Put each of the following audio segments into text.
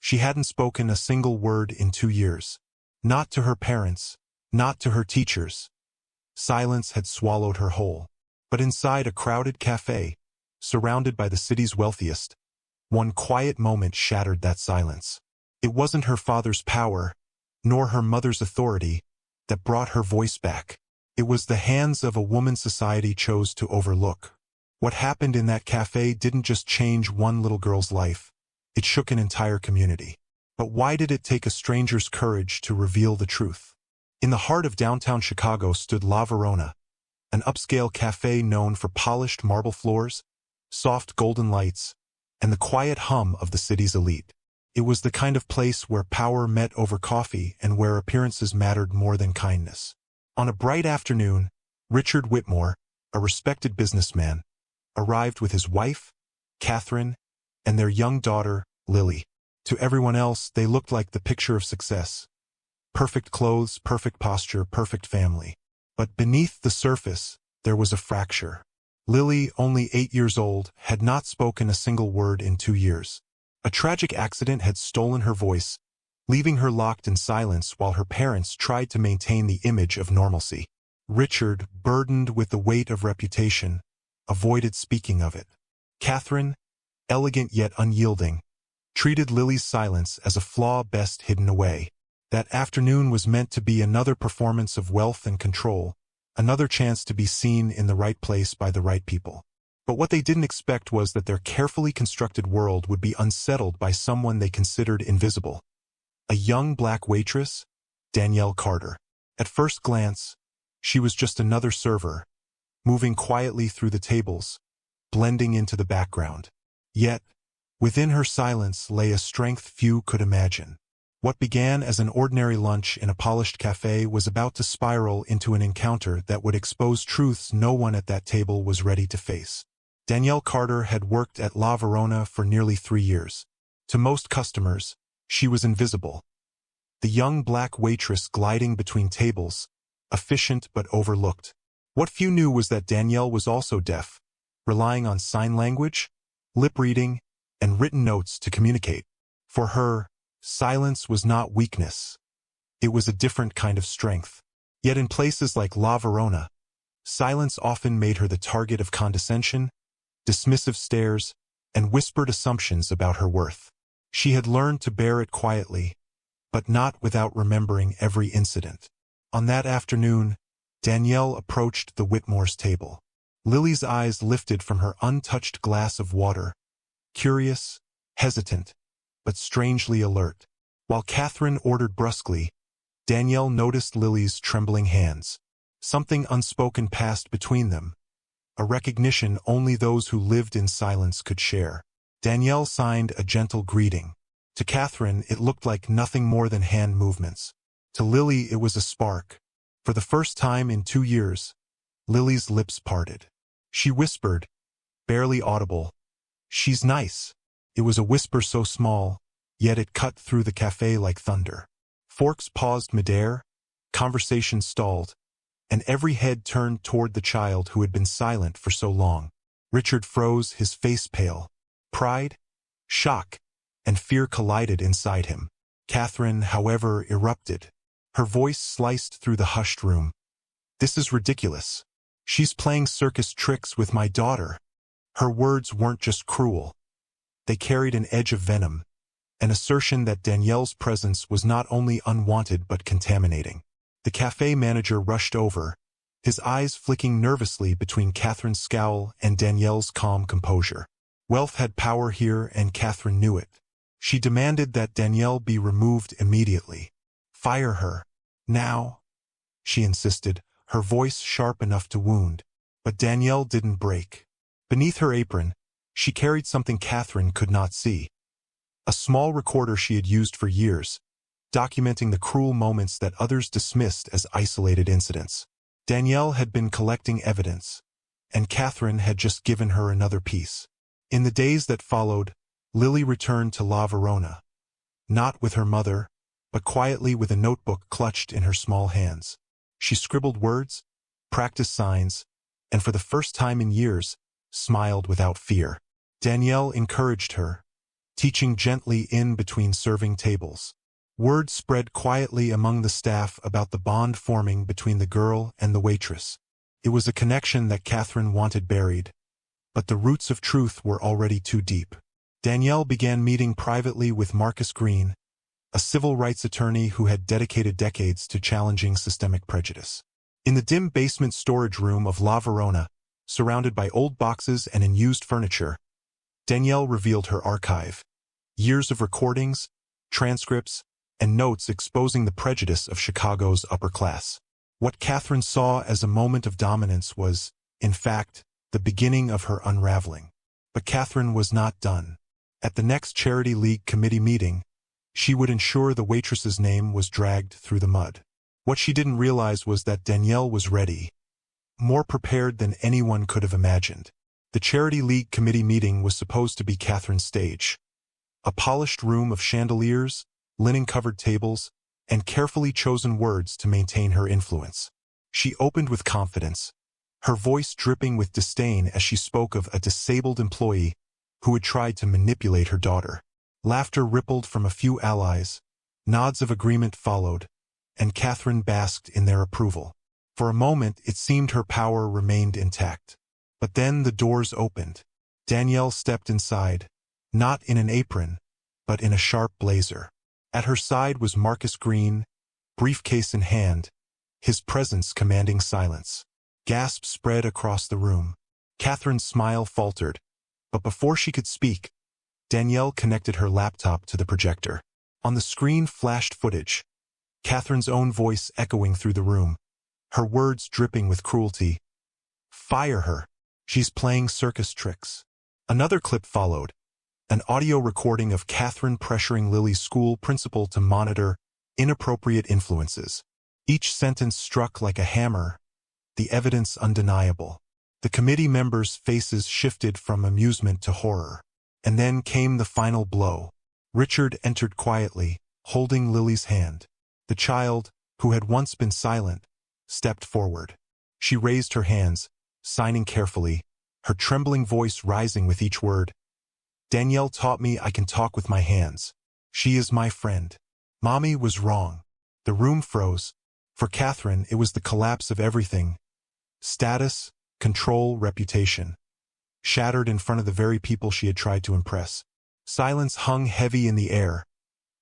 She hadn't spoken a single word in 2 years. Not to her parents, not to her teachers. Silence had swallowed her whole. But inside a crowded cafe, surrounded by the city's wealthiest, one quiet moment shattered that silence. It wasn't her father's power, nor her mother's authority, that brought her voice back. It was the hands of a woman society chose to overlook. What happened in that cafe didn't just change one little girl's life, it shook an entire community. But why did it take a stranger's courage to reveal the truth? In the heart of downtown Chicago stood La Verona, an upscale cafe known for polished marble floors, soft golden lights, and the quiet hum of the city's elite. It was the kind of place where power met over coffee and where appearances mattered more than kindness. On a bright afternoon, Richard Whitmore, a respected businessman, arrived with his wife, Catherine, and their young daughter, Lily. To everyone else, they looked like the picture of success. Perfect clothes, perfect posture, perfect family. But beneath the surface, there was a fracture. Lily, only 8 years old, had not spoken a single word in 2 years. A tragic accident had stolen her voice, leaving her locked in silence while her parents tried to maintain the image of normalcy. Richard, burdened with the weight of reputation, avoided speaking of it. Catherine, elegant yet unyielding, treated Lily's silence as a flaw best hidden away. That afternoon was meant to be another performance of wealth and control, another chance to be seen in the right place by the right people. But what they didn't expect was that their carefully constructed world would be unsettled by someone they considered invisible. A young black waitress, Danielle Carter. At first glance, she was just another server, moving quietly through the tables, blending into the background. Yet, within her silence lay a strength few could imagine. What began as an ordinary lunch in a polished cafe was about to spiral into an encounter that would expose truths no one at that table was ready to face. Danielle Carter had worked at La Verona for nearly 3 years. To most customers, she was invisible. The young black waitress gliding between tables, efficient but overlooked. What few knew was that Danielle was also deaf, relying on sign language, lip reading, and written notes to communicate. For her, silence was not weakness. It was a different kind of strength. Yet in places like La Verona, silence often made her the target of condescension, dismissive stares, and whispered assumptions about her worth. She had learned to bear it quietly, but not without remembering every incident. On that afternoon, Danielle approached the Whitmore's table. Lily's eyes lifted from her untouched glass of water, curious, hesitant, but strangely alert. While Catherine ordered brusquely, Danielle noticed Lily's trembling hands. Something unspoken passed between them, a recognition only those who lived in silence could share. Danielle signed a gentle greeting. To Catherine, it looked like nothing more than hand movements. To Lily, it was a spark. For the first time in 2 years, Lily's lips parted. She whispered, barely audible, "She's nice." It was a whisper so small, yet it cut through the cafe like thunder. Forks paused midair, conversation stalled, and every head turned toward the child who had been silent for so long. Richard froze, his face pale. Pride, shock, and fear collided inside him. Catherine, however, erupted. Her voice sliced through the hushed room. "This is ridiculous. She's playing circus tricks with my daughter." Her words weren't just cruel. They carried an edge of venom, an assertion that Danielle's presence was not only unwanted but contaminating. The cafe manager rushed over, his eyes flicking nervously between Catherine's scowl and Danielle's calm composure. Wealth had power here, and Catherine knew it. She demanded that Danielle be removed immediately. "Fire her. Now," she insisted, her voice sharp enough to wound. But Danielle didn't break. Beneath her apron, she carried something Catherine could not see. A small recorder she had used for years, documenting the cruel moments that others dismissed as isolated incidents. Danielle had been collecting evidence, and Catherine had just given her another piece. In the days that followed, Lily returned to La Verona, not with her mother, but quietly with a notebook clutched in her small hands. She scribbled words, practiced signs, and for the first time in years, smiled without fear. Danielle encouraged her, teaching gently in between serving tables. Word spread quietly among the staff about the bond forming between the girl and the waitress. It was a connection that Catherine wanted buried, but the roots of truth were already too deep. Danielle began meeting privately with Marcus Green, a civil rights attorney who had dedicated decades to challenging systemic prejudice. In the dim basement storage room of La Verona, surrounded by old boxes and unused furniture, Danielle revealed her archive. Years of recordings, transcripts, and notes exposing the prejudice of Chicago's upper class. What Catherine saw as a moment of dominance was, in fact, the beginning of her unraveling. But Catherine was not done. At the next Charity League committee meeting, she would ensure the waitress's name was dragged through the mud. What she didn't realize was that Danielle was ready, more prepared than anyone could have imagined. The Charity League committee meeting was supposed to be Catherine's stage. A polished room of chandeliers, linen-covered tables, and carefully chosen words to maintain her influence. She opened with confidence, her voice dripping with disdain as she spoke of a disabled employee who had tried to manipulate her daughter. Laughter rippled from a few allies, nods of agreement followed, and Catherine basked in their approval. For a moment, it seemed her power remained intact. But then the doors opened. Danielle stepped inside, not in an apron, but in a sharp blazer. At her side was Marcus Green, briefcase in hand, his presence commanding silence. Gasps spread across the room. Catherine's smile faltered, but before she could speak, Danielle connected her laptop to the projector. On the screen flashed footage, Catherine's own voice echoing through the room, her words dripping with cruelty. "Fire her. She's playing circus tricks." Another clip followed, an audio recording of Catherine pressuring Lily's school principal to monitor inappropriate influences. Each sentence struck like a hammer, the evidence undeniable. The committee members' faces shifted from amusement to horror. And then came the final blow. Richard entered quietly, holding Lily's hand. The child, who had once been silent, stepped forward. She raised her hands, signing carefully, her trembling voice rising with each word. "Danielle taught me I can talk with my hands. She is my friend." Mommy was wrong. The room froze. For Catherine, it was the collapse of everything. Status, control, reputation. Shattered in front of the very people she had tried to impress. Silence hung heavy in the air,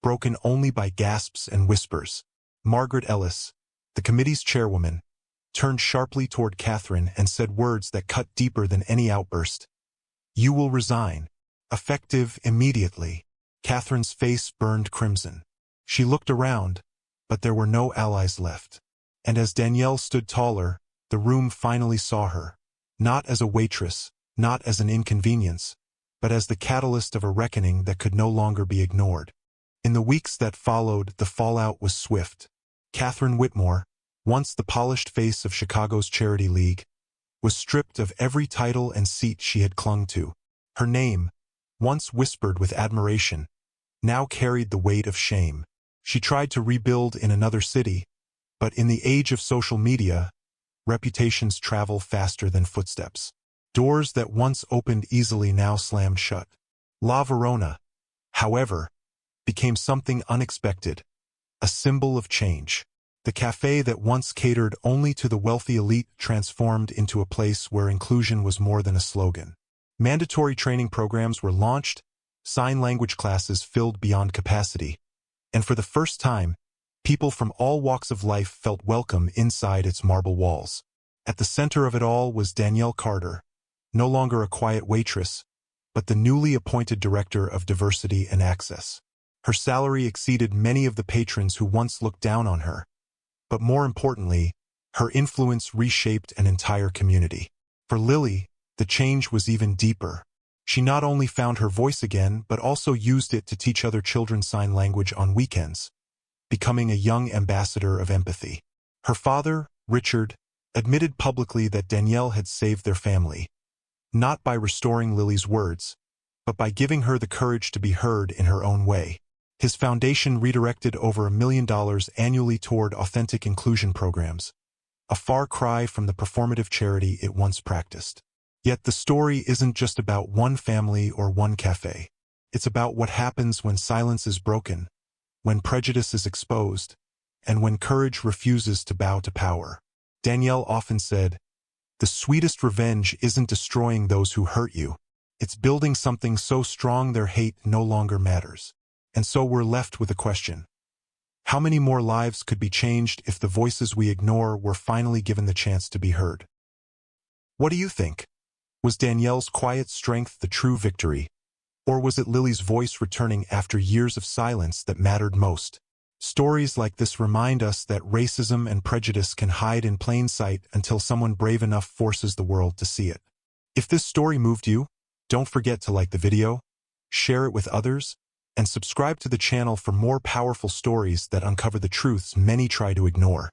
broken only by gasps and whispers. Margaret Ellis, the committee's chairwoman, turned sharply toward Catherine and said words that cut deeper than any outburst. "You will resign. Effective immediately." Catherine's face burned crimson. She looked around, but there were no allies left. And as Danielle stood taller, the room finally saw her, not as a waitress, not as an inconvenience, but as the catalyst of a reckoning that could no longer be ignored. In the weeks that followed, the fallout was swift. Catherine Whitmore, once the polished face of Chicago's Charity League, was stripped of every title and seat she had clung to. Her name, once whispered with admiration, now carried the weight of shame. She tried to rebuild in another city, but in the age of social media, reputations travel faster than footsteps. Doors that once opened easily now slammed shut. La Verona, however, became something unexpected, a symbol of change. The café that once catered only to the wealthy elite transformed into a place where inclusion was more than a slogan. Mandatory training programs were launched, sign language classes filled beyond capacity, and for the first time, people from all walks of life felt welcome inside its marble walls. At the center of it all was Danielle Carter, no longer a quiet waitress, but the newly appointed Director of Diversity and Access. Her salary exceeded many of the patrons who once looked down on her. But more importantly, her influence reshaped an entire community. For Lily, the change was even deeper. She not only found her voice again, but also used it to teach other children sign language on weekends, becoming a young ambassador of empathy. Her father, Richard, admitted publicly that Danielle had saved their family, not by restoring Lily's words, but by giving her the courage to be heard in her own way. His foundation redirected over $1 million annually toward authentic inclusion programs, a far cry from the performative charity it once practiced. Yet the story isn't just about one family or one cafe. It's about what happens when silence is broken, when prejudice is exposed, and when courage refuses to bow to power. Danielle often said, "The sweetest revenge isn't destroying those who hurt you. It's building something so strong their hate no longer matters." And so we're left with a question. How many more lives could be changed if the voices we ignore were finally given the chance to be heard? What do you think? Was Danielle's quiet strength the true victory? Or was it Lily's voice returning after years of silence that mattered most? Stories like this remind us that racism and prejudice can hide in plain sight until someone brave enough forces the world to see it. If this story moved you, don't forget to like the video, share it with others, and subscribe to the channel for more powerful stories that uncover the truths many try to ignore.